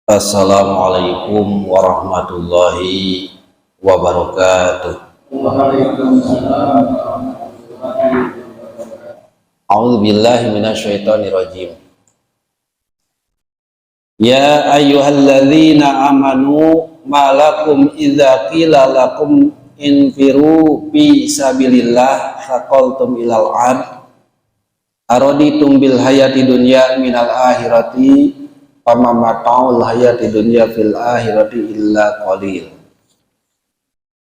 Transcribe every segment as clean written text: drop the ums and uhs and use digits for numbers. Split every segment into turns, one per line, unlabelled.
Assalamualaikum warahmatullahi wabarakatuh. A'udzubillahi minasyaitonirrajim. Ya ayyuhalladzina amanu malakum idza qila lakum infiru fi sabilillah faqaltum ilal ard araditum bil hayati dunya minal akhirati fama mata'ul hayati dunya fil akhirati illa qalil.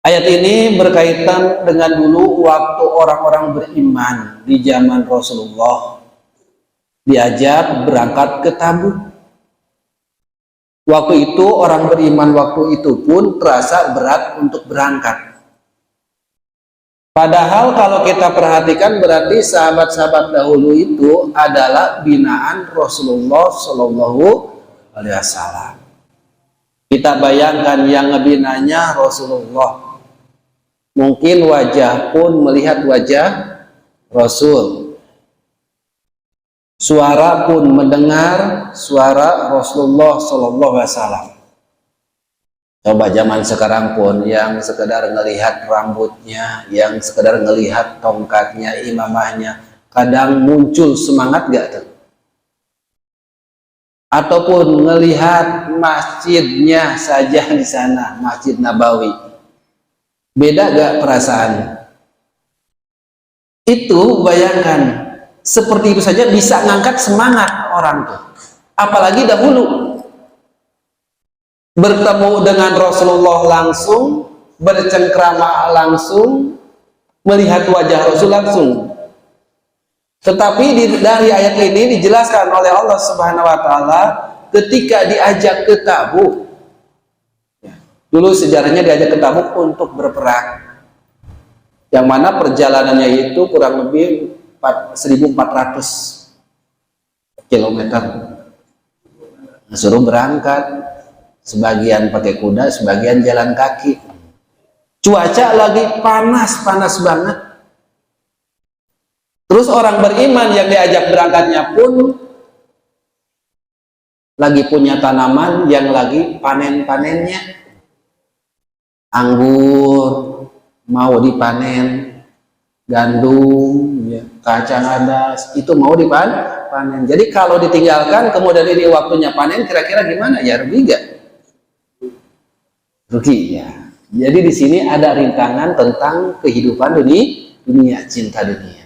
Ayat ini berkaitan dengan dulu waktu orang-orang beriman di zaman Rasulullah diajak berangkat ke Tabuk. Waktu itu orang beriman waktu itu pun terasa berat untuk berangkat. Padahal kalau kita perhatikan berarti sahabat-sahabat dahulu itu adalah binaan Rasulullah Shallallahu Alaihi Wasallam. Kita bayangkan yang ngebinanya Rasulullah, mungkin wajah pun melihat wajah Rasul, suara pun mendengar suara Rasulullah Shallallahu Alaihi Wasallam. Coba zaman sekarang pun yang sekedar ngelihat rambutnya, yang sekedar ngelihat tongkatnya, imamahnya, kadang muncul semangat gak tuh? Ataupun ngelihat masjidnya saja di sana, Masjid Nabawi, beda gak perasaan? Itu bayangkan, seperti itu saja bisa ngangkat semangat orang tuh. Apalagi dahulu bertemu dengan Rasulullah langsung, bercengkrama langsung, melihat wajah Rasul langsung. Tetapi dari ayat ini dijelaskan oleh Allah Subhanahu wa Ta'ala ketika diajak ke Tabuk. Dulu sejarahnya diajak ke Tabuk untuk berperang, yang mana perjalanannya itu kurang lebih 1.400 km. Suruh berangkat, sebagian pakai kuda, sebagian jalan kaki. Cuaca lagi panas banget. Terus orang beriman yang diajak berangkatnya pun lagi punya tanaman yang lagi panen-panennya. Anggur mau dipanen, gandum, ya, kacang adas, itu mau dipanen. Jadi kalau ditinggalkan kemudian ini waktunya panen, kira-kira gimana? Ya rugi gak? Rugi ya. Jadi di sini ada rintangan tentang kehidupan dunia, cinta dunia.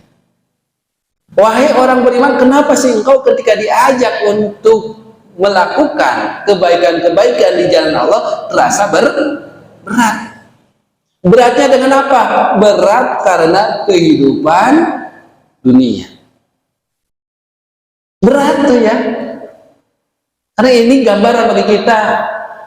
Wahai orang beriman, kenapa sih engkau ketika diajak untuk melakukan kebaikan-kebaikan di jalan Allah terasa berat? Beratnya dengan apa? Berat karena kehidupan dunia. Berat tuh ya. Karena ini gambaran bagi kita,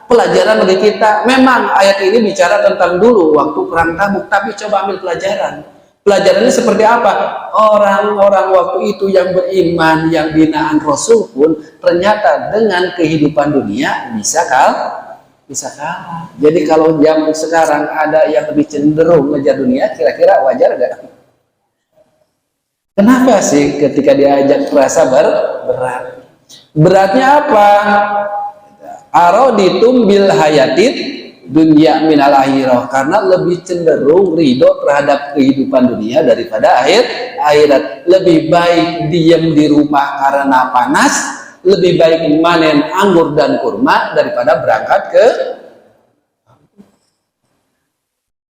pelajaran bagi kita. Memang ayat ini bicara tentang dulu waktu perang Tabuk, tapi coba ambil pelajaran. Pelajarannya seperti apa? Orang-orang waktu itu yang beriman, yang binaan Rasul pun ternyata dengan kehidupan dunia bisa kalah. Jadi kalau zaman sekarang ada yang lebih cenderung ngejar dunia, kira-kira wajar gak? Kenapa sih ketika diajak terasa berat? Beratnya apa? Araditum bil hayatid dunya minal akhirah, karena lebih cenderung ridho terhadap kehidupan dunia daripada akhirat. Lebih baik diam di rumah karena panas, lebih baik manen anggur dan kurma daripada berangkat ke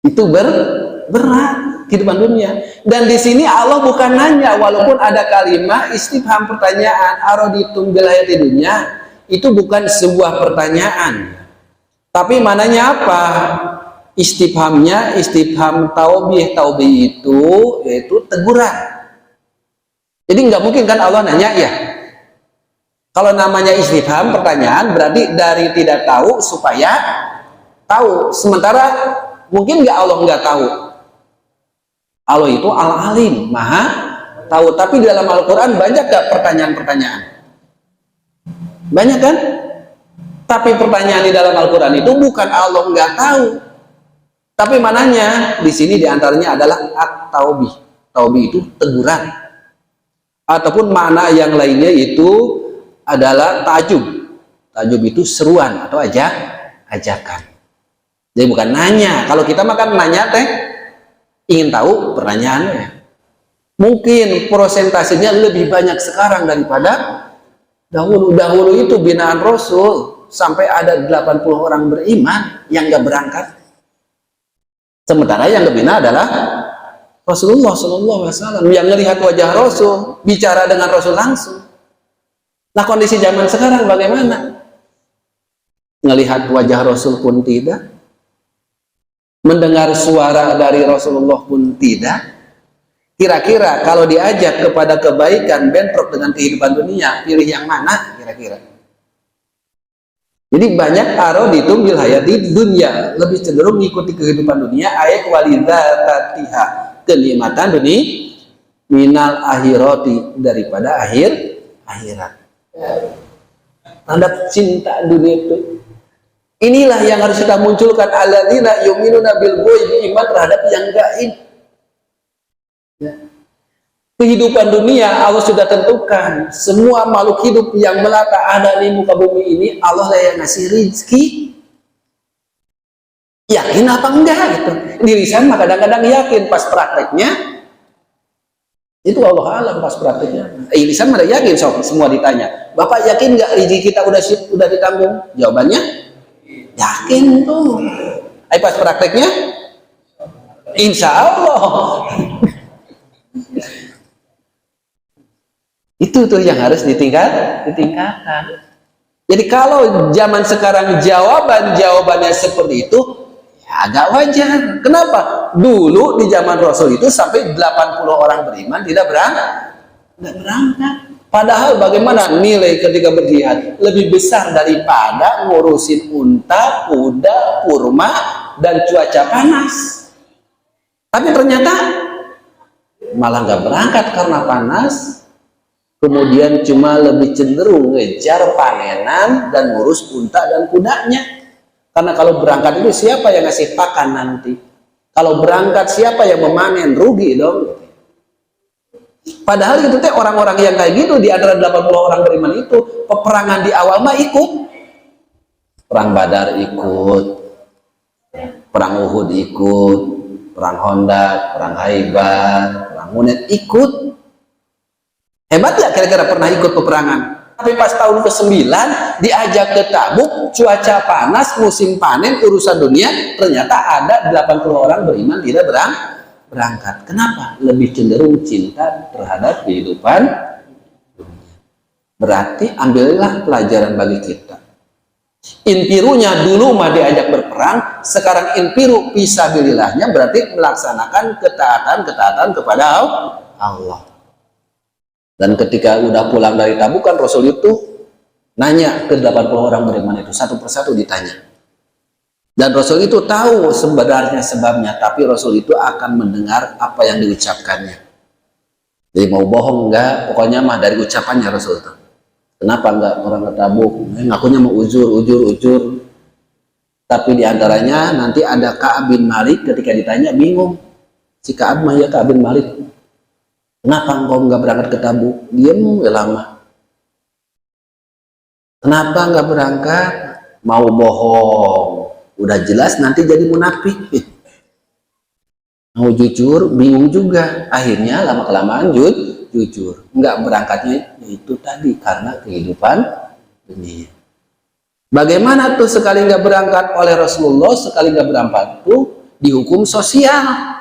itu berat kehidupan dunia. Dan di sini Allah bukan nanya, walaupun ada kalimat istifham pertanyaan, araditum bil hayatid dunya, itu bukan sebuah pertanyaan, tapi mananya apa? Istifhamnya istifham taubih. Taubih itu yaitu teguran. Jadi nggak mungkin kan Allah nanya ya. Kalau namanya istifham pertanyaan berarti dari tidak tahu supaya tahu. Sementara mungkin nggak Allah nggak tahu. Allah itu al-alim, maha tahu. Tapi di dalam Al-Quran banyak nggak pertanyaan-pertanyaan? Banyak kan? Tapi pertanyaan di dalam Al-Quran itu bukan Allah nggak tahu, tapi mananya di sini diantaranya adalah at-taubih. Taubih itu teguran. Ataupun makna yang lainnya itu adalah ta'jub. Ta'jub itu seruan atau ajakan. Jadi bukan nanya. Kalau kita makan nanya teh ingin tahu pertanyaannya. Mungkin prosentasenya lebih banyak sekarang daripada dahulu. Dahulu itu binaan Rasul sampai ada 80 orang beriman yang nggak berangkat. Sementara yang dibina adalah Rasulullah SAW yang melihat wajah Rasul, bicara dengan Rasul langsung. Nah kondisi zaman sekarang bagaimana? Melihat wajah Rasul pun tidak, mendengar suara dari Rasulullah pun tidak. Kira-kira kalau diajak kepada kebaikan bentrok dengan kehidupan dunia, pilih yang mana kira-kira? Jadi banyak aroditum bil hayati dunia, lebih cenderung mengikuti kehidupan dunia, ayat walidatatiha, kenikmatan dunia, minal akhirati, daripada akhirat. Terhadap cinta dunia itu. Inilah yang harus kita munculkan, alladzina yu'minuna bil ghaib, iman terhadap yang gaib. Ya. Kehidupan dunia Allah sudah tentukan. Semua makhluk hidup yang melata ada di muka bumi ini Allah lah yang ngasih rezeki. Yakin apa enggak gitu? Diri saya mah kadang-kadang yakin, pas prakteknya itu Allah alam pas prakteknya. Lisan mah yakin, semua ditanya, Bapak yakin nggak rezeki kita udah ditanggung? Jawabannya yakin tuh. Pas prakteknya insya Allah. Itu tuh yang harus ditingkatkan. Jadi kalau zaman sekarang jawabannya seperti itu, ya agak wajar. Kenapa? Dulu di zaman Rasul itu sampai 80 orang beriman tidak berangkat. Padahal bagaimana nilai ketika berjihad lebih besar daripada ngurusin unta, kuda, kurma, dan cuaca panas. Tapi ternyata malah nggak berangkat karena panas. Kemudian cuma lebih cenderung ngejar panenan dan ngurus unta dan kudanya. Karena kalau berangkat itu siapa yang ngasih pakan nanti? Kalau berangkat siapa yang memanen? Rugi dong. Padahal itu teh orang-orang yang kayak gitu di antara 80 orang beriman itu, peperangan di awal mah ikut. Perang Badar ikut, perang Uhud ikut, perang Honda, perang Khaibar, perang Hunain ikut. Hebat ya kira-kira pernah ikut peperangan. Tapi pas tahun ke-9 diajak ke Tabuk, cuaca panas, musim panen, urusan dunia, ternyata ada 80 orang beriman tidak berangkat. Kenapa? Lebih cenderung cinta terhadap kehidupan dunia. Berarti ambillah pelajaran bagi kita. Inpirunya dulu mah diajak berperang, sekarang inpiru fisabilillahnya berarti melaksanakan ketaatan kepada Allah. Dan ketika udah pulang dari Tabuk kan Rasul itu nanya ke 80 orang beriman itu, satu persatu ditanya. Dan Rasul itu tahu sebenarnya sebabnya, tapi Rasul itu akan mendengar apa yang diucapkannya. Jadi mau bohong enggak, pokoknya mah dari ucapannya Rasul itu. Kenapa enggak orang ke Tabuk? Ngakunya mau ujur. Tapi diantaranya nanti ada Ka'ab bin Malik, ketika ditanya bingung. Si Ka'ab mah ya Ka'ab bin Malik. Kenapa engkau nggak berangkat ke Tabuk? Diam lama. Kenapa nggak berangkat? Mau bohong. Udah jelas nanti jadi munafik. Mau jujur, bingung juga. Akhirnya lama-kelamaan jujur. Nggak berangkatnya itu tadi karena kehidupan dunia. Bagaimana tuh sekali nggak berangkat oleh Rasulullah, sekali nggak berangkat tuh dihukum sosial.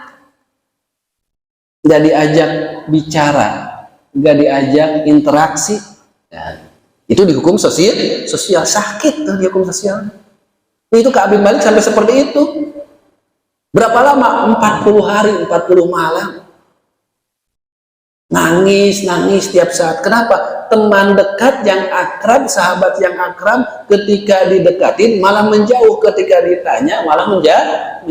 Nggak diajak bicara, nggak diajak interaksi, ya, itu dihukum sosial sakit tuh dihukum sosial. Itu Ka'ab bin Malik sampai seperti itu. Berapa lama? 40 hari, 40 malam. Nangis tiap saat. Kenapa? Teman dekat yang akrab, sahabat yang akrab, ketika didekatin malah menjauh, ketika ditanya malah menjauh.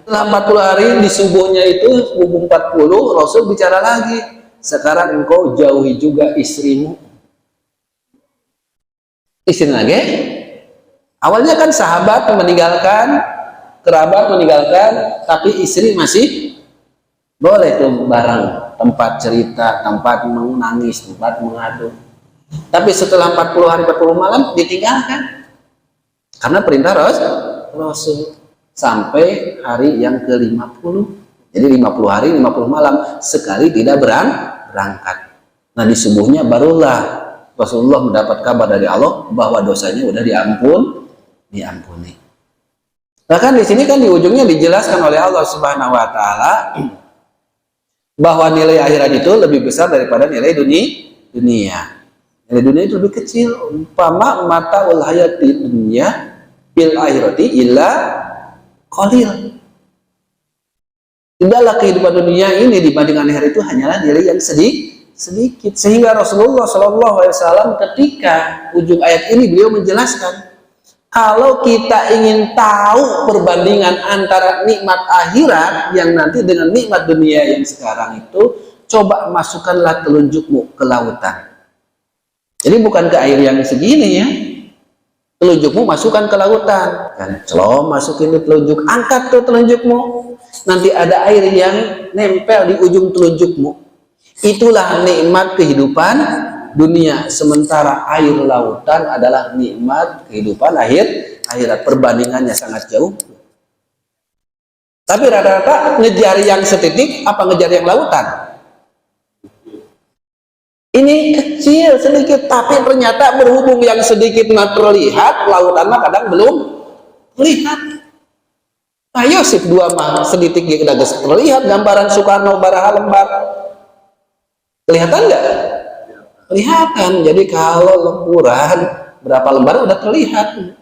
Setelah 40 hari di subuhnya itu, subuh 40, Rasul bicara lagi. Sekarang engkau jauhi juga istrimu. Istri lagi? Awalnya kan sahabat meninggalkan, kerabat meninggalkan, tapi istri masih boleh tuh bareng. Tempat cerita, tempat menangis, tempat mengadu. Tapi setelah 40 hari 40 malam ditinggalkan. Karena perintah Rasul sampai hari yang ke-50. Jadi 50 hari 50 malam sekali tidak berangkat. Nah di subuhnya barulah Rasulullah mendapat kabar dari Allah bahwa dosanya udah diampuni. Bahkan di sini kan di ujungnya dijelaskan oleh Allah Subhanahu wa taala bahwa nilai akhirat itu lebih besar daripada nilai dunia. Nilai dunia itu lebih kecil. Umpama mata ul hayati dunia bil akhirati illa qalil. Tidaklah kehidupan dunia ini dibandingkan akhirat itu hanyalah nilai yang sedikit. Sehingga Rasulullah SAW ketika ujung ayat ini beliau menjelaskan, kalau kita ingin tahu perbandingan antara nikmat akhirat yang nanti dengan nikmat dunia yang sekarang itu, coba masukkanlah telunjukmu ke lautan. Jadi bukan ke air yang segini ya. Telunjukmu masukkan ke lautan. Kan celom masukin ke telunjuk, angkat tuh telunjukmu. Nanti ada air yang nempel di ujung telunjukmu. Itulah nikmat kehidupan dunia. Sementara air lautan adalah nikmat kehidupan akhirat. Perbandingannya sangat jauh. Tapi rata-rata ngejar yang setitik apa ngejar yang lautan? Ini kecil sedikit, tapi ternyata berhubung yang sedikit nggak terlihat, lautan mah kadang belum terlihat. Ayo sip dua mah sedikit kita terlihat gambaran Soekarno baraha lembar. Kelihatan nggak? Kelihatan. Jadi kalau lemburan berapa lembar udah terlihat.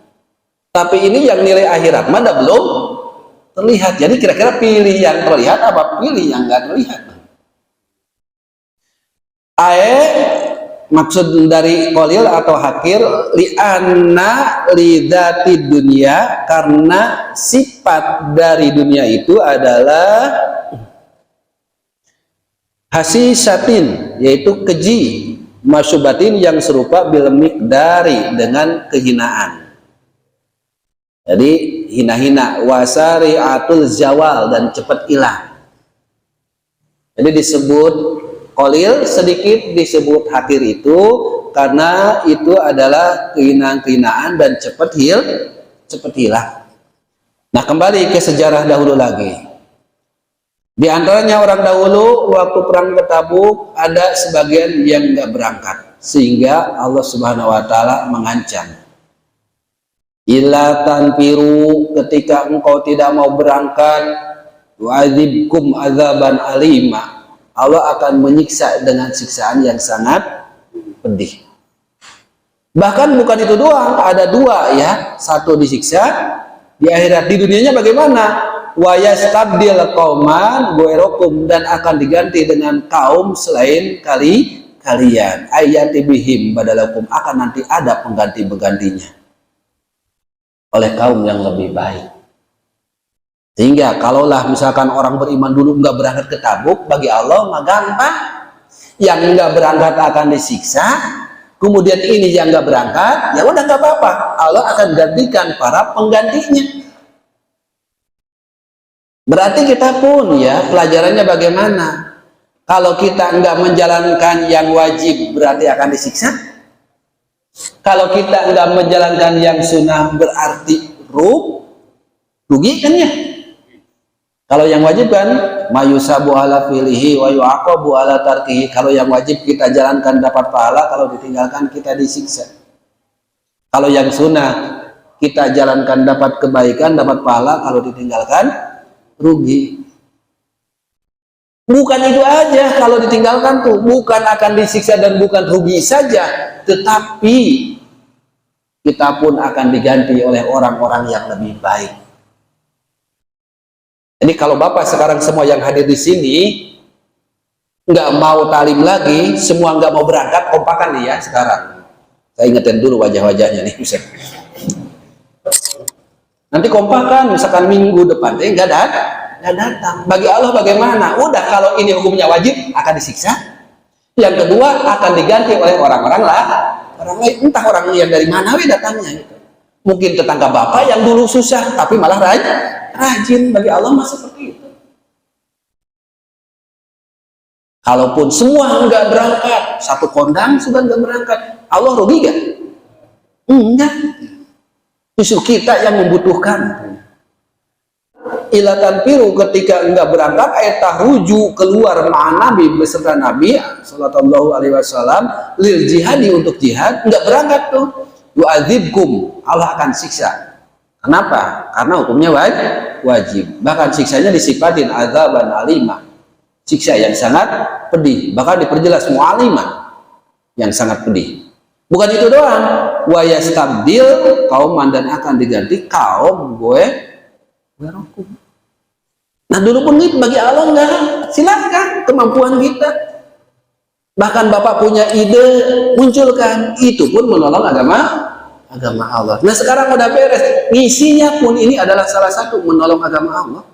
Tapi ini yang nilai akhirat mana belum terlihat. Jadi kira-kira pilih yang terlihat apa pilih yang nggak terlihat? Maksud dari qalil atau hakir li'anna lidati dunia, karena sifat dari dunia itu adalah hasisatin, yaitu keji, masyubatin yang serupa bil miqdari dengan kehinaan. Jadi hina-hina, wasari'atul zawal dan cepat hilang. Jadi disebut qalil sedikit, disebut hakir itu karena itu adalah kehinaan-kehinaan dan cepat hilang. Nah kembali ke sejarah dahulu lagi. Di antaranya orang dahulu waktu perang ke Tabuk ada sebagian yang nggak berangkat, sehingga Allah Subhanahu wa taala mengancam. Illa tanfiru, ketika engkau tidak mau berangkat, wa'adzibkum azaban alima, Allah akan menyiksa dengan siksaan yang sangat pedih. Bahkan bukan itu doang, ada dua ya, satu disiksa di akhirat. Di dunianya bagaimana? Wa yastabdil qauman ghairukum, dan akan diganti dengan kaum selain kalian. Ayati bihim badalakum, akan nanti ada pengganti-penggantinya oleh kaum yang lebih baik. Sehingga kalaulah misalkan orang beriman dulu nggak berangkat ke Tabuk, bagi Allah mah gampang. Yang nggak berangkat akan disiksa, kemudian ini yang nggak berangkat, ya udah nggak apa-apa, Allah akan gantikan para penggantinya. Berarti kita pun ya pelajarannya bagaimana? Kalau kita nggak menjalankan yang wajib berarti akan disiksa. Kalau kita nggak menjalankan yang sunnah berarti rugi kan ya? Kalau yang wajib kan mayusabu ala filihi wa yu'aqabu ala tarkihi. Kalau yang wajib kita jalankan dapat pahala, kalau ditinggalkan kita disiksa. Kalau yang sunnah kita jalankan dapat kebaikan, dapat pahala, kalau ditinggalkan rugi. Bukan itu aja, kalau ditinggalkan tuh bukan akan disiksa dan bukan rugi saja, tetapi kita pun akan diganti oleh orang-orang yang lebih baik. Jadi kalau Bapak sekarang semua yang hadir di sini nggak mau talim lagi, semua nggak mau berangkat, kompakan nih ya sekarang. Saya ingetin dulu wajah-wajahnya nih. Nanti kompakan, misalkan minggu depan nggak datang. Bagi Allah bagaimana? Udah, kalau ini hukumnya wajib akan disiksa. Yang kedua akan diganti oleh orang-orang lain, entah orang yang dari mana datangnya gitu. Mungkin tetangga Bapak yang dulu susah tapi malah rajin. Bagi Allah masih seperti itu. Kalaupun semua enggak berangkat, satu kondang sudah enggak berangkat, Allah rugi gak? Enggak. Justru kita yang membutuhkan. Ilatan piru ketika enggak berangkat, ayat tahruju keluar ma'an Nabi beserta Nabi sallallahu alaihi wasallam lil jihadi untuk jihad, enggak berangkat tuh. Yu'adzibkum, Allah akan siksa. Kenapa? Karena hukumnya wajib. Bahkan siksanya disifatin azaban alimah. Siksa yang sangat pedih, bahkan diperjelas mu'alimah yang sangat pedih. Bukan itu doang, wa yastabdil kauman, dan akan diganti kaum gue barokum. Nah dulu pun gitu, bagi Allah enggak, silakan kemampuan kita. Bahkan Bapak punya ide, munculkan, itu pun menolong agama Allah. Nah sekarang udah beres, ngisinya pun ini adalah salah satu menolong agama Allah.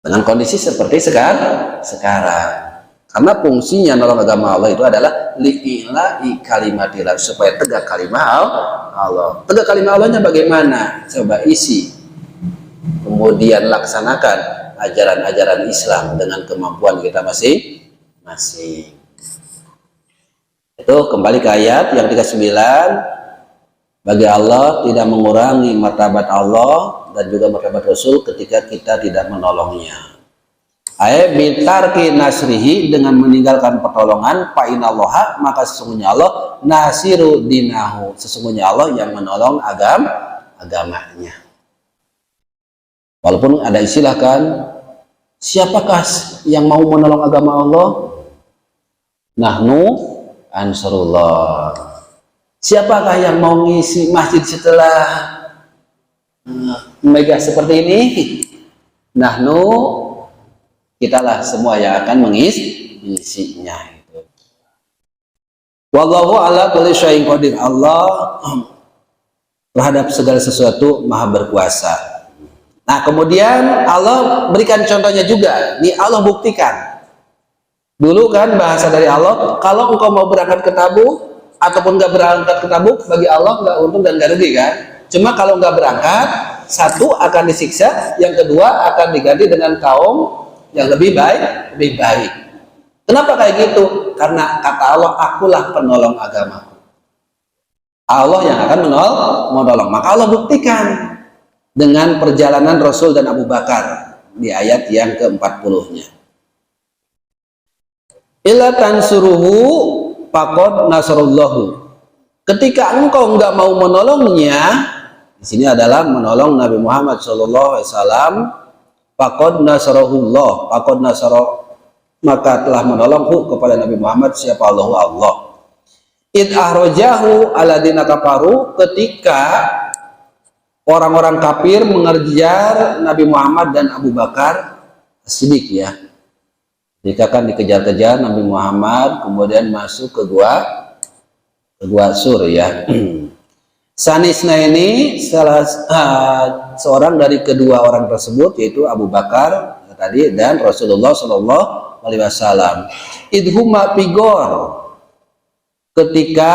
Dengan kondisi seperti sekarang. Karena fungsinya nolong agama Allah itu adalah li'ila'i kalimatillah, supaya tegak kalimat Allah. Tegak kalimat Allahnya bagaimana? Coba isi. Kemudian laksanakan ajaran-ajaran Islam dengan kemampuan kita masing-masing. Itu kembali ke ayat yang 39. Bagi Allah tidak mengurangi martabat Allah dan juga martabat Rasul ketika kita tidak menolongnya. Ayat bitarki nasrihi, dengan meninggalkan pertolongan, fa'inallaha, maka sesungguhnya Allah nasiru dinahu, sesungguhnya Allah yang menolong agamanya. Walaupun ada istilah kan, siapakah yang mau menolong agama Allah? Nahnu ansarullah. Siapakah yang mau ngisi masjid setelah mega seperti ini? Nahnu, kitalah semua yang akan mengisinya. Wallahu ala kulli syai'in qadir. Allah terhadap segala sesuatu maha berkuasa. Nah kemudian Allah berikan contohnya juga. Nih Allah buktikan. Dulu kan bahasa dari Allah, kalau engkau mau berangkat ke Tabuk ataupun nggak berangkat ke Tabuk, bagi Allah nggak untung dan nggak rugi kan. Cuma kalau nggak berangkat, satu akan disiksa, yang kedua akan diganti dengan kaum yang lebih baik. Kenapa kayak gitu? Karena kata Allah, akulah penolong agamaku. Allah yang akan menolong. Maka Allah buktikan dengan perjalanan Rasul dan Abu Bakar di ayat yang ke-40-nya. Illa tansuruhu faqad nasarallahu. Ketika engkau enggak mau menolongnya, di sini adalah menolong Nabi Muhammad SAW. Faqad nasarahullah, faqad nasara, maka telah menolongku kepada Nabi Muhammad siapa Allah. Id ahrajahu aladina kafaru, ketika orang-orang kafir mengejar Nabi Muhammad dan Abu Bakar Siddiq ya. Jika kan dikejar-kejar Nabi Muhammad, kemudian masuk ke gua Sur ya. Sanisna ini seorang dari kedua orang tersebut, yaitu Abu Bakar tadi dan Rasulullah Shallallahu Alaihi Wasallam. Idhuma pigor, ketika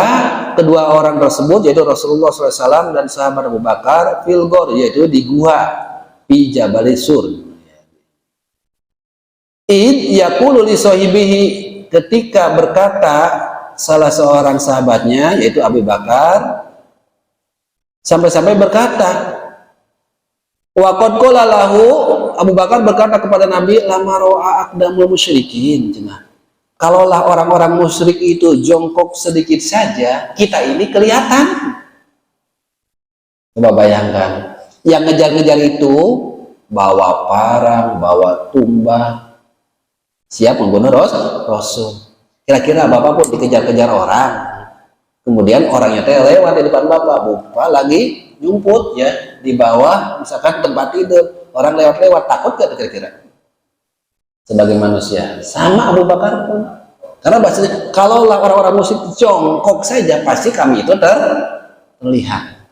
kedua orang tersebut, yaitu Rasulullah SAW dan sahabat Abu Bakar, filgor, yaitu di gua di Jabal Sur. Id yaqulu li sahibihi, ketika berkata salah seorang sahabatnya, yaitu Abu Bakar, sampai-sampai berkata, wa qad qala lahu, Abu Bakar berkata kepada Nabi, lama ro'a aqdamul musyrikin. Kalaulah orang-orang musyrik itu jongkok sedikit saja, kita ini kelihatan. Coba bayangkan, yang ngejar-ngejar itu bawa parang, bawa tumbang, siap membunuh Rasul. Kira-kira Bapak pun dikejar-kejar orang, kemudian orangnya lewat di depan Bapak lagi nyumput ya di bawah misalkan tempat tidur, orang lewat-lewat, takut gak kira-kira? Sebagai manusia sama Abu Bakar pun, karena bahasanya kalaulah orang-orang musyrik jongkok saja pasti kami itu terlihat.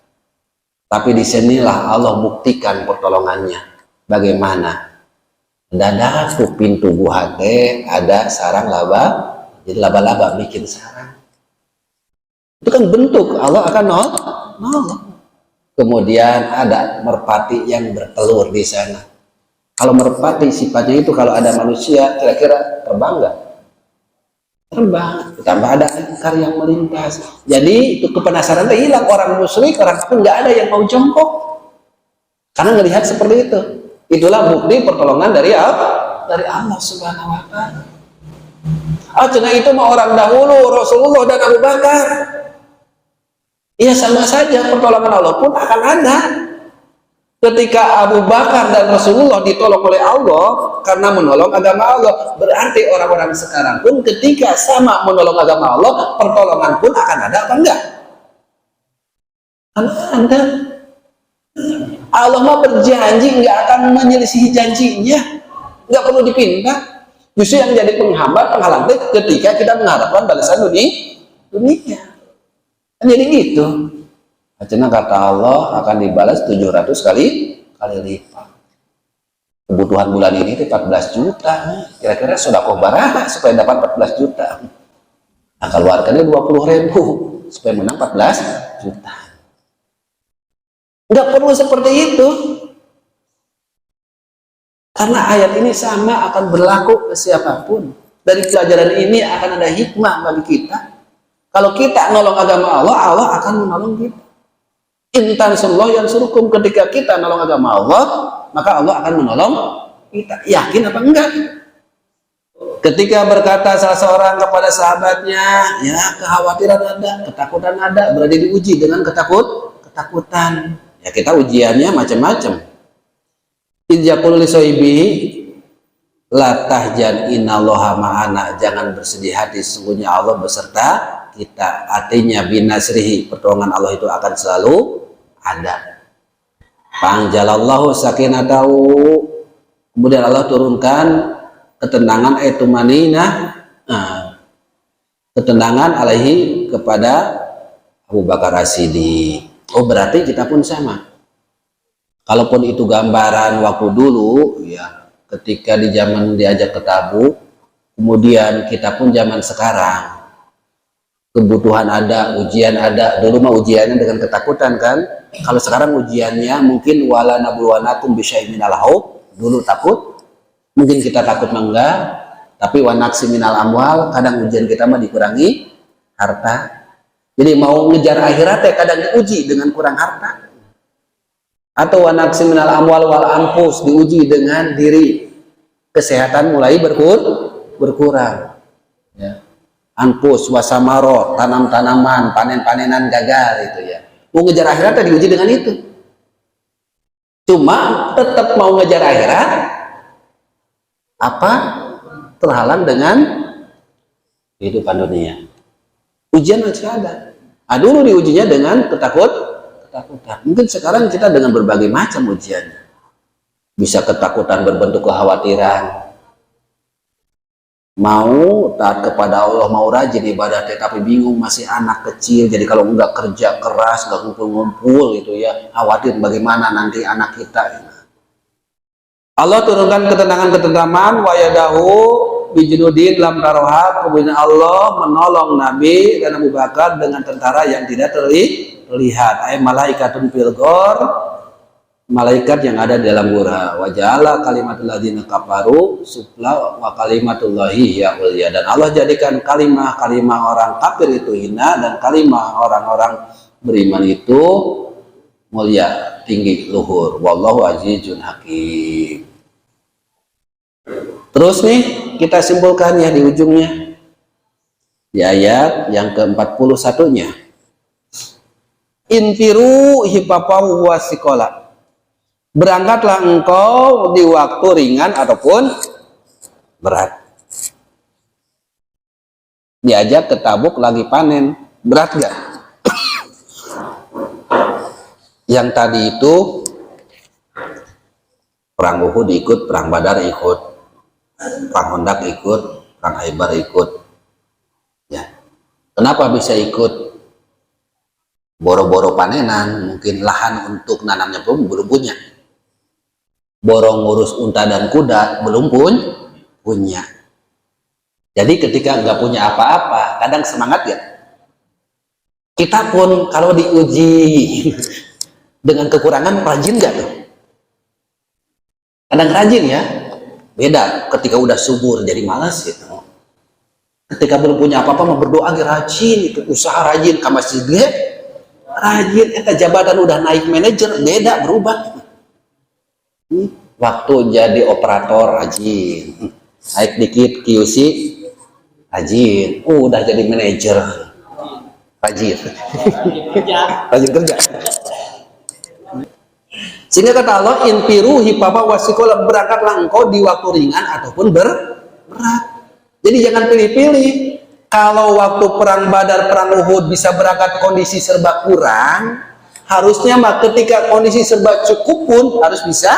Tapi disinilah Allah buktikan pertolongannya. Bagaimana? Mendadak tuh pintu gua ada sarang laba, jadi laba-laba bikin sarang. Itu kan bentuk Allah akan nolong. Kemudian ada merpati yang bertelur di sana. Kalau merpati sifatnya itu, kalau ada manusia kira-kira terbang nggak? Terbang. Ditambah ada angkar yang melintas. Jadi itu kepenasaran itu hilang. Orang musyrik, orang kafir nggak ada yang mau jongkok karena melihat seperti itu. Itulah bukti pertolongan dari Allah, dari Allah Subhanahu wa Ta'ala. Cina itu mah orang dahulu, Rasulullah dan Abu Bakar. Iya, sama saja, pertolongan Allah pun akan ada. Ketika Abu Bakar dan Rasulullah ditolong oleh Allah karena menolong agama Allah, berarti orang-orang sekarang pun ketika sama menolong agama Allah, pertolongan pun akan ada apa enggak? Ada. Allah mah berjanji nggak akan menyelisihi janjinya, nggak perlu dipinta. Justru yang jadi penghambat, penghalang ketika kita mengharapkan balasan dunia. Kan jadi gitu. Acena kata Allah akan dibalas 700 kali lipat. Kebutuhan bulan ini 14 juta. Kira-kira sedekah baraha supaya dapat 14 juta. Nah, keluarkannya 20.000 supaya menang 14 juta. Nggak perlu seperti itu. Karena ayat ini sama akan berlaku ke siapapun. Dari pelajaran ini akan ada hikmah bagi kita. Kalau kita nolong agama Allah, Allah akan menolong kita. Intansullah yang surukum, ketika kita nolong agama Allah, maka Allah akan menolong kita. Yakin apa enggak? Ketika berkata salah seorang kepada sahabatnya, ya kekhawatiran ada, ketakutan ada, berarti diuji dengan ketakutan. Ya kita ujiannya macam-macam. Ijaqul li soibi la tahjan innallaha ma'ana, jangan bersedih hati, sesungguhnya Allah beserta kita. Artinya binasrihi, pertolongan Allah itu akan selalu ada. Fa'anjalallahu sakinatahu, kemudian Allah turunkan ketenangan, ketenangan alaihi kepada Abu Bakar As-Siddiq. Oh, berarti kita pun sama. Kalaupun itu gambaran waktu dulu, ya, ketika di zaman diajak ke Tabuk, kemudian kita pun zaman sekarang, kebutuhan ada, ujian ada. Dulu mah ujiannya dengan ketakutan kan. Kalau sekarang ujiannya mungkin wala nabluwanakum bisyai'in minal khauf. Dulu takut, mungkin kita takut enggak, tapi wanaksi minal amwal, kadang ujian kita mah dikurangi harta. Jadi mau ngejar akhirat ya kadang diuji dengan kurang harta. Atau wanaksi minal amwal wal anfus, diuji dengan diri, kesehatan mulai berkurang, ya. Anfus wasamarot, tanam-tanaman, panen-panenan gagal itu ya. Mau ngejar akhirat diuji dengan itu. Cuma tetap mau ngejar akhirat, apa terhalang dengan kehidupan dunia. Ujian masih ada. Dulu diujinya dengan ketakutan. Mungkin sekarang kita dengan berbagai macam ujiannya. Bisa ketakutan berbentuk kekhawatiran. Mau taat kepada Allah, mau rajin ibadah, tetapi bingung masih anak kecil. Jadi kalau enggak kerja keras, enggak ngumpul-ngumpul itu ya, khawatir bagaimana nanti anak kita. Allah turunkan ketenangan wa yadahu bijunudin lam taroha, kemudian Allah menolong Nabi dan Abu Bakar dengan tentara yang tidak terlihat. Malaikatun fil ghor, malaikat yang ada di dalam gua. Wa ja'ala kalimatul ladzina kafaru sufla wa kalimatullahi ya ulya, dan Allah jadikan kalimah orang kafir itu hina dan kalimah orang-orang beriman itu mulia, tinggi, luhur. Wallahu azizun hakim. Terus nih kita simpulkan ya di ujungnya, di ayat yang ke-41-nya, infiru hifafau wasikola, berangkatlah engkau di waktu ringan ataupun berat. Diajak ke Tabuk lagi panen, berat gak? Yang tadi itu perang Uhud ikut, perang Badar ikut, perang Hondak ikut, perang Khaybar ikut. Ya. Kenapa bisa ikut? Boro-boro panenan, mungkin lahan untuk nanamnya pun belum punya. Boro ngurus unta dan kuda belum punya. Jadi ketika nggak punya apa-apa, kadang semangat ya. Kita pun kalau diuji dengan kekurangan, rajin nggak tuh? Kadang rajin ya, beda ketika udah subur jadi malas gitu. Ketika belum punya apa-apa mau berdoa rajin, itu usaha rajin ke masjid rajin, eta jabatan udah naik manajer, beda berubah. Waktu jadi operator rajin, naik dikit QC rajin, udah jadi manajer rajin. Rajin kerja. Sehingga kata Allah, infiru hipapa wasikola, berangkatlah engkau di waktu ringan ataupun berat. Jadi jangan pilih-pilih. Kalau waktu perang Badar, perang Uhud bisa berangkat kondisi serba kurang, harusnya mah ketika kondisi serba cukup pun harus bisa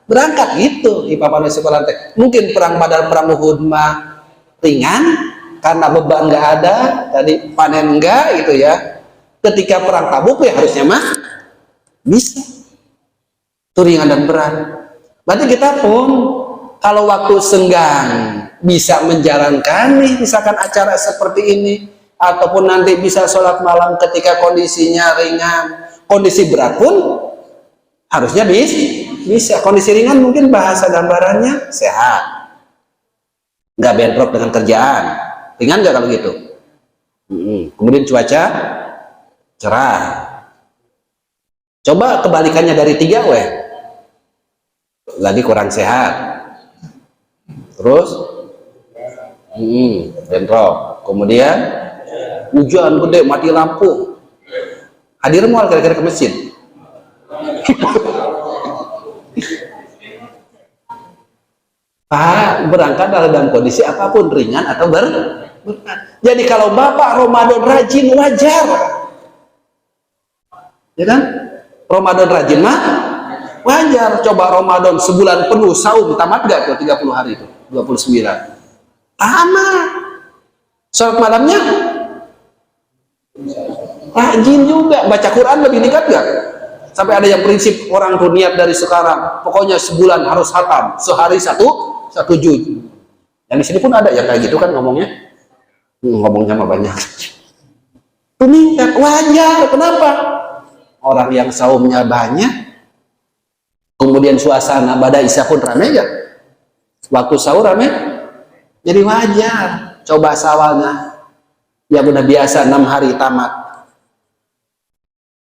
berangkat gitu. Hipapa wasikola. Mungkin perang Badar, perang Uhud mah ringan karena beban nggak ada, tadi panen enggak gitu ya. Ketika perang Tabuk ya harusnya mah bisa. Itu ringan dan berat. Berarti kita pun kalau waktu senggang bisa menjalankan nih misalkan acara seperti ini, ataupun nanti bisa sholat malam ketika kondisinya ringan, kondisi berat pun harusnya bisa. Kondisi ringan mungkin bahasa gambarannya sehat, nggak bentrok dengan kerjaan, ringan nggak kalau gitu. Kemudian cuaca cerah. Coba kebalikannya dari 3 lagi kurang sehat, terus bentrok, kemudian hujan gede, mati lampu, hadir mual kira-kira ke masjid. Pak berangkat dalam kondisi apapun, ringan atau berat. Jadi kalau Bapak Ramadan rajin wajar, ya kan? Ramadan rajin mah wajar. Coba Ramadan sebulan penuh saum, tamat gak tuh 30 hari itu, 29? Tamat. Sholat malamnya rajin juga. Baca Quran lebih dekat gak? Sampai ada yang prinsip orang tuh niat dari sekarang, pokoknya sebulan harus khatam, sehari satu juz. Yang di sini pun ada yang kayak gitu kan ngomongnya. Ngomongnya mah banyak. Meningkat wajar. Kenapa? Orang yang saumnya banyak, kemudian suasana pada isya pun rame ya, waktu sahur rame, jadi wajar. Coba sawalnya yang udah biasa 6 hari tamat.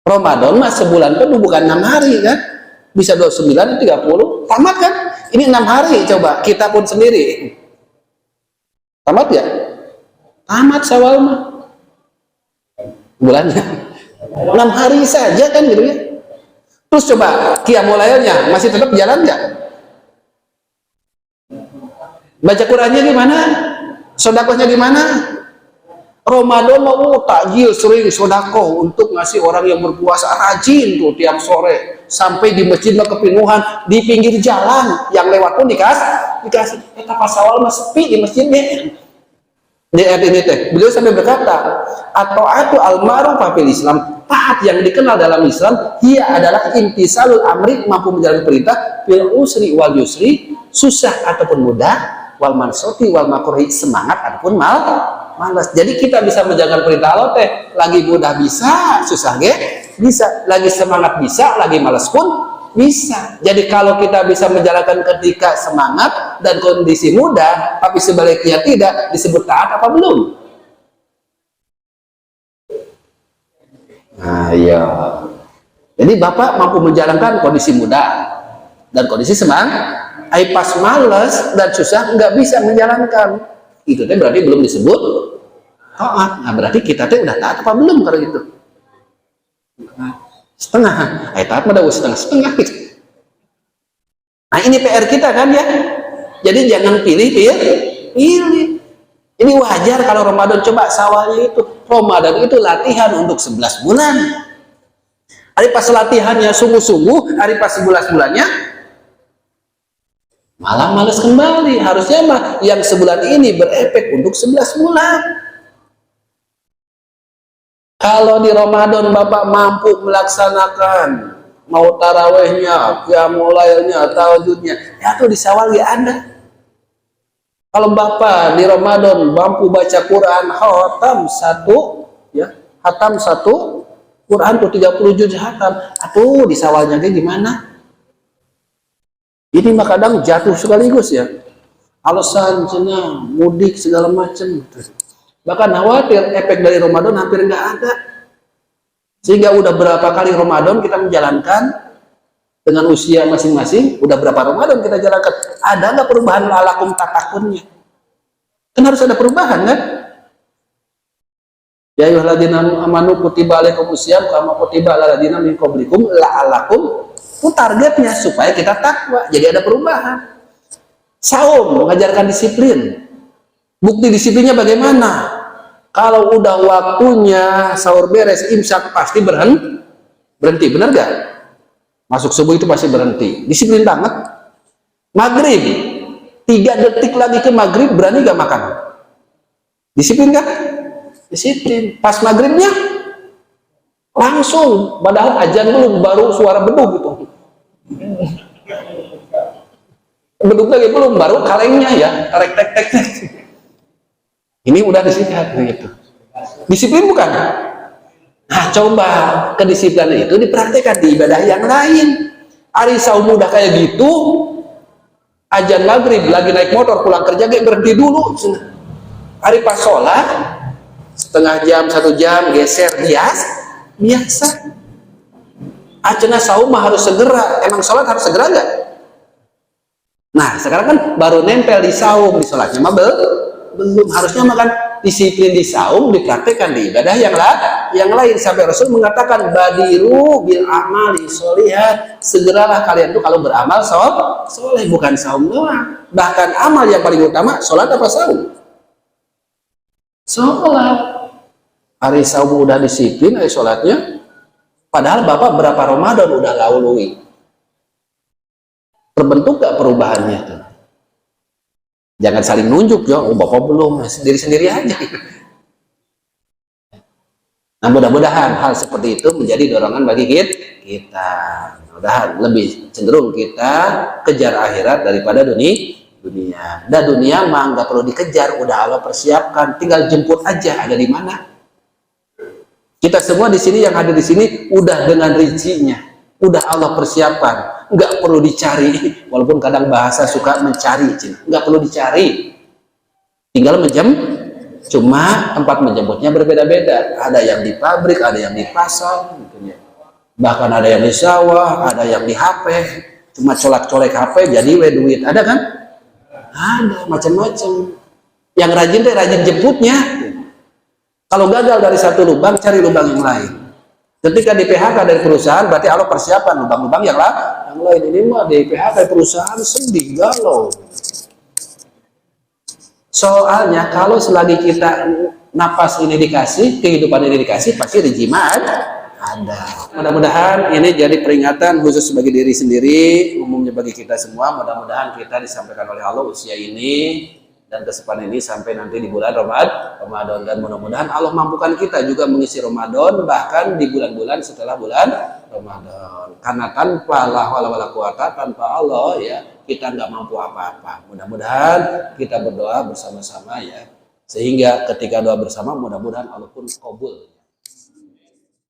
Ramadan mah sebulan penuh bukan 6 hari kan, bisa 29, 30 tamat kan. Ini 6 hari, coba kita pun sendiri tamat ya, tamat sawal mah bulannya 6 hari saja kan gitu ya. Terus coba qiyamul lailnya masih tetap jalan nggak? Baca Qurannya gimana? Sedekahnya gimana? Ramadan mau takjil sering sedekah untuk ngasih orang yang berpuasa, rajin tuh tiap sore sampai di masjid kepenuhan, di pinggir jalan yang lewat pun dikasih. Kita pas awal mah sepi di masjidnya. Di ayat ini teh beliau sampai berkata, atau al-ma'ruf fil Islam, taat yang dikenal dalam Islam, dia adalah imtisalul amri, mampu menjalankan perintah, fil usri wal yusri, susah ataupun mudah, wal mansoti wal makruhi, semangat ataupun malas. Jadi kita bisa menjalankan perintah Allah teh, lagi mudah bisa, susah bisa, lagi semangat bisa, lagi malas pun bisa. Jadi kalau kita bisa menjalankan ketika semangat dan kondisi mudah, tapi sebaliknya tidak, disebut taat apa belum? Nah iya. Jadi Bapak mampu menjalankan kondisi mudah dan kondisi semangat. Pas malas dan susah nggak bisa menjalankan. Itu teh berarti belum disebut taat. Nah berarti kita teh udah taat apa belum kalau gitu? Setengah. Taat mah udah setengah gitu. Nah ini PR kita kan ya. Jadi jangan pilih. Ini wajar kalau Ramadan. Coba sawalnya itu, Ramadan itu latihan untuk 11 bulan. Hari pas latihannya sungguh-sungguh, hari pas 11 bulannya malah males kembali. Harusnya mah yang sebulan ini berefek untuk 11 bulan. Kalau di Ramadan Bapak mampu melaksanakan mau tarawehnya, qiyamul lailnya, tahajudnya, ya tuh di Syawal ya ada. Kalau Bapak di Ramadan mampu baca Quran khatam 1 ya, khatam 1 Quran tuh 30 juz khatam. Atuh di Syawalnya gimana? Ini Ini mah kadang jatuh sekaligus ya. Alasan cina mudik segala macam. Bahkan khawatir efek dari Ramadan hampir nggak ada. Sehingga udah berapa kali Ramadan kita menjalankan dengan usia masing-masing, udah berapa Ramadan kita jalankan. Ada nggak perubahan lalakum tatakunnya? Kan harus ada perubahan kan? Ya ayyuhalladzina amanu kutiba alaikumus syiyam kama kutiba alal ladzina min qablikum la'allakum. Itu targetnya supaya kita takwa. Jadi ada perubahan. Saum mengajarkan disiplin. Bukti disiplinnya bagaimana? Kalau udah waktunya sahur beres, imsak pasti berhenti. Benar gak? Masuk subuh itu pasti berhenti. Disiplin banget. Maghrib 3 detik lagi ke maghrib berani gak makan? Disiplin gak? Disiplin. Pas maghribnya langsung, padahal ajan belum, baru suara beduk gitu. Beduk lagi belum, baru kalengnya ya, tek tek tek. Ini udah disikat gitu. Disiplin bukan? Nah, coba kedisiplinan itu dipraktekkan di ibadah yang lain. Hari saum udah kayak gitu, ajan maghrib lagi naik motor pulang kerja kayak berhenti dulu. Hari pas sholat setengah jam 1 jam geser biasa. Acena saum mah harus segera. Emang sholat harus segera nggak? Nah sekarang kan baru nempel di saum, di sholatnya mah belum. Harusnya makan disiplin di saum dipraktekkan di ibadah yang lain. Sampai Rasul mengatakan badiru bil amali sholihat, segeralah kalian tuh kalau beramal soleh, bukan saum doang. Bahkan amal yang paling utama sholat apa saum? Sholat. Hari saum udah disiplin hari sholatnya, padahal bapak berapa Ramadan udah lalui. Terbentuk gak perubahannya tuh? Jangan saling nunjuk, ya. Oh, bapak belum, sendiri-sendiri aja. Nah, mudah-mudahan hal seperti itu menjadi dorongan bagi kita. Mudah-mudahan lebih cenderung kita kejar akhirat daripada dunia. Dan dunia mah nggak perlu dikejar, udah Allah persiapkan, tinggal jemput aja ada di mana. Kita semua di sini yang ada di sini udah dengan rincinya, udah Allah persiapkan, nggak perlu dicari. Walaupun kadang bahasa suka mencari, nggak perlu dicari, tinggal cuma tempat menjemputnya berbeda-beda. Ada yang di pabrik, ada yang di pasar, bahkan ada yang di sawah, ada yang di HP. Cuma colek-colek HP jadi duit, ada kan? Ada macam-macam. Yang rajin deh rajin jemputnya. Kalau gagal dari satu lubang, cari lubang yang lain. Ketika di PHK dari perusahaan, berarti Allah persiapan lubang-lubang yang lain. Ini mah di PHK dari perusahaan sedih, galau. Soalnya kalau selagi kita napas ini dikasih, kehidupan ini dikasih, pasti rezeki ada. Mudah-mudahan ini jadi peringatan khusus bagi diri sendiri, umumnya bagi kita semua. Mudah-mudahan kita disampaikan oleh Allah usia ini dan kesempatan ini sampai nanti di bulan Ramadan, dan mudah-mudahan Allah mampukan kita juga mengisi Ramadan bahkan di bulan-bulan setelah bulan Ramadan. Karena tanpa la haula wala quwata, tanpa Allah ya kita nggak mampu apa-apa. Mudah-mudahan kita berdoa bersama-sama ya, sehingga ketika doa bersama mudah-mudahan Allah pun kabul.